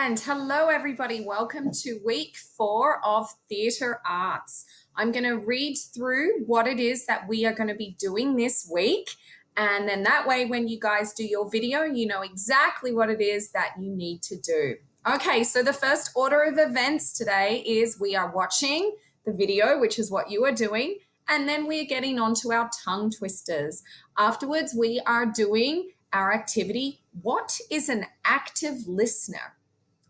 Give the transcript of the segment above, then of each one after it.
And hello, everybody. Welcome to week 4 of Theatre Arts. I'm going to read through what it is that we are going to be doing this week. And then that way, when you guys do your video, you know exactly what it is that you need to do. Okay, so the first order of events today is we are watching the video, which is what you are doing. And then we're getting on to our tongue twisters. Afterwards, we are doing our activity, What is an active listener?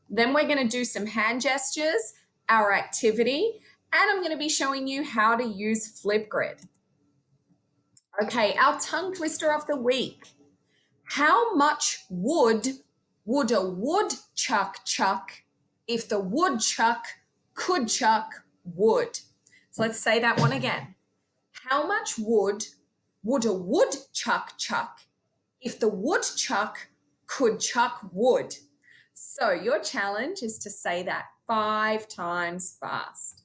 Then we're going to do some hand gestures, our activity, and I'm going to be showing you how to use Flipgrid. Okay, our tongue twister of the week. How much wood would a woodchuck chuck if the woodchuck could chuck wood? So let's say that one again. How much wood would a woodchuck chuck if the woodchuck could chuck wood? So your challenge is to say that 5 times fast.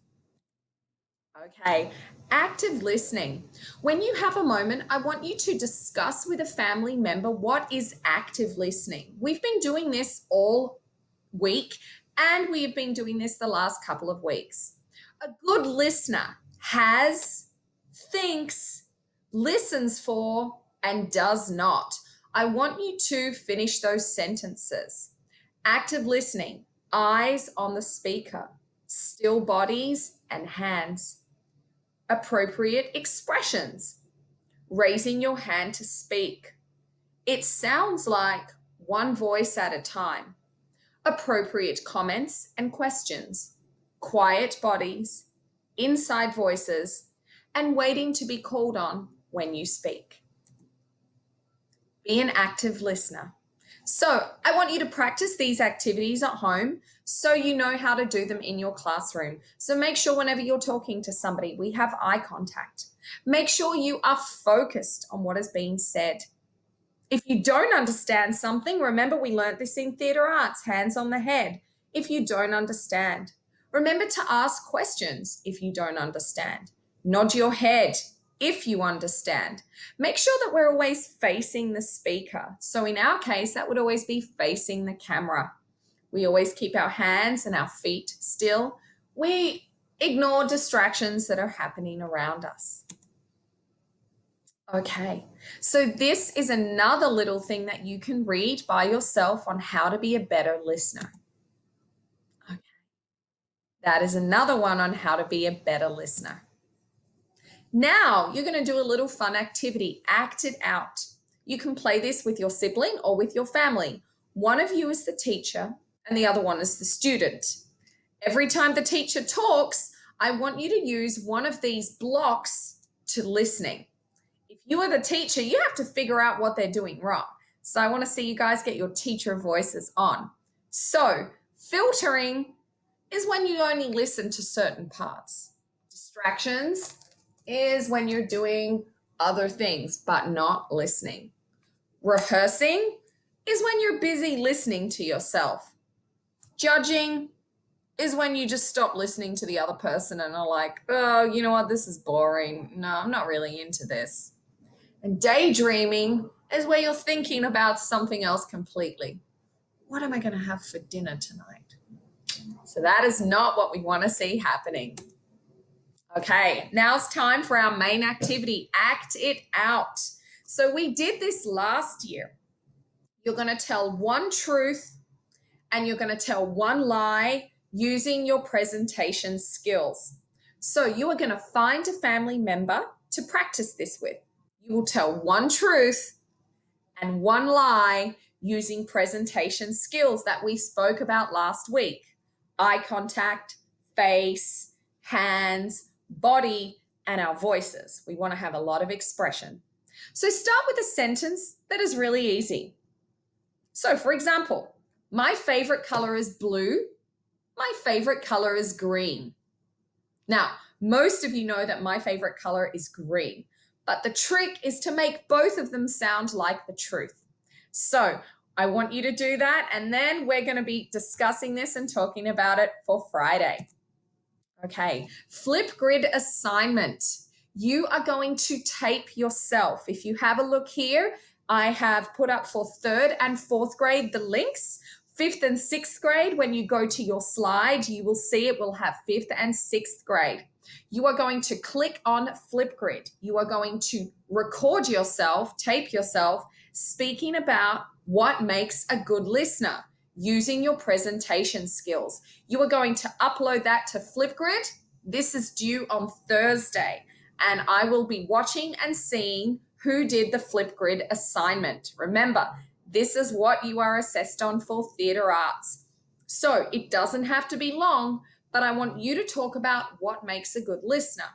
Okay, active listening. When you have a moment, I want you to discuss with a family member what is active listening. We've been doing this all week, and we've been doing this the last couple of weeks. A good listener has, thinks, listens for, and does not. I want you to finish those sentences. Active listening, eyes on the speaker, still bodies and hands. Appropriate expressions, raising your hand to speak. It sounds like one voice at a time. Appropriate comments and questions, quiet bodies, inside voices, and waiting to be called on when you speak. Be an active listener. So I want you to practice these activities at home so you know how to do them in your classroom. So make sure whenever you're talking to somebody, we have eye contact. Make sure you are focused on what is being said. If you don't understand something, remember we learned this in theatre arts, hands on the head. If you don't understand, remember to ask questions if you don't understand. Nod your head if you understand. Make sure that we're always facing the speaker. So in our case, that would always be facing the camera. We always keep our hands and our feet still. We ignore distractions that are happening around us. Okay, so this is another little thing that you can read by yourself on how to be a better listener. Okay, that is another one on how to be a better listener. Now you're going to do a little fun activity, act it out. You can play this with your sibling or with your family. One of you is the teacher and the other one is the student. Every time the teacher talks, I want you to use one of these blocks to listening. If you are the teacher, you have to figure out what they're doing wrong. So I want to see you guys get your teacher voices on. So filtering is when you only listen to certain parts. Distractions is when you're doing other things but not listening. Rehearsing is when you're busy listening to yourself. Judging is when you just stop listening to the other person and are like, oh, you know what, this is boring. No, I'm not really into this. And daydreaming is where you're thinking about something else completely. What am I going to have for dinner tonight? So that is not what we want to see happening. Okay, now it's time for our main activity, act it out. So we did this last year. You're going to tell one truth and you're going to tell one lie using your presentation skills. So you are going to find a family member to practice this with. You will tell one truth and one lie using presentation skills that we spoke about last week. Eye contact, face, hands, body, and our voices. We want to have a lot of expression. So start with a sentence that is really easy. So for example, my favorite color is blue. My favorite color is green. Now, most of you know that my favorite color is green, but the trick is to make both of them sound like the truth. So I want you to do that, and then we're going to be discussing this and talking about it for Friday. Okay, Flipgrid assignment. You are going to tape yourself. If you have a look here, I have put up for 3rd and 4th grade the links. Fifth and sixth grade, when you go to your slide, you will see it will have fifth and sixth grade. You are going to click on Flipgrid. You are going to record yourself, tape yourself, speaking about what makes a good listener using your presentation skills. You are going to upload that to Flipgrid. This is due on Thursday, and I will be watching and seeing who did the Flipgrid assignment. Remember, this is what you are assessed on for theatre arts. So it doesn't have to be long, but I want you to talk about what makes a good listener.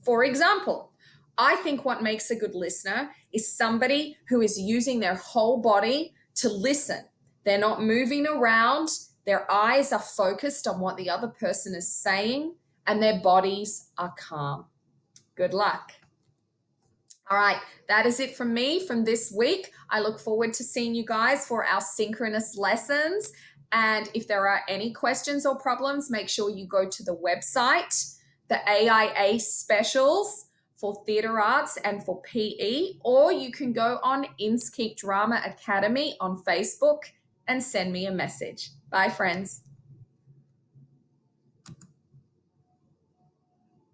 For example, I think what makes a good listener is somebody who is using their whole body to listen. They're not moving around. Their eyes are focused on what the other person is saying, and their bodies are calm. Good luck. All right, that is it from me from this week. I look forward to seeing you guys for our synchronous lessons. And if there are any questions or problems, make sure you go to the website, the AIA specials for theatre arts and for PE, or you can go on Inkscape Drama Academy on Facebook and send me a message. Bye, friends.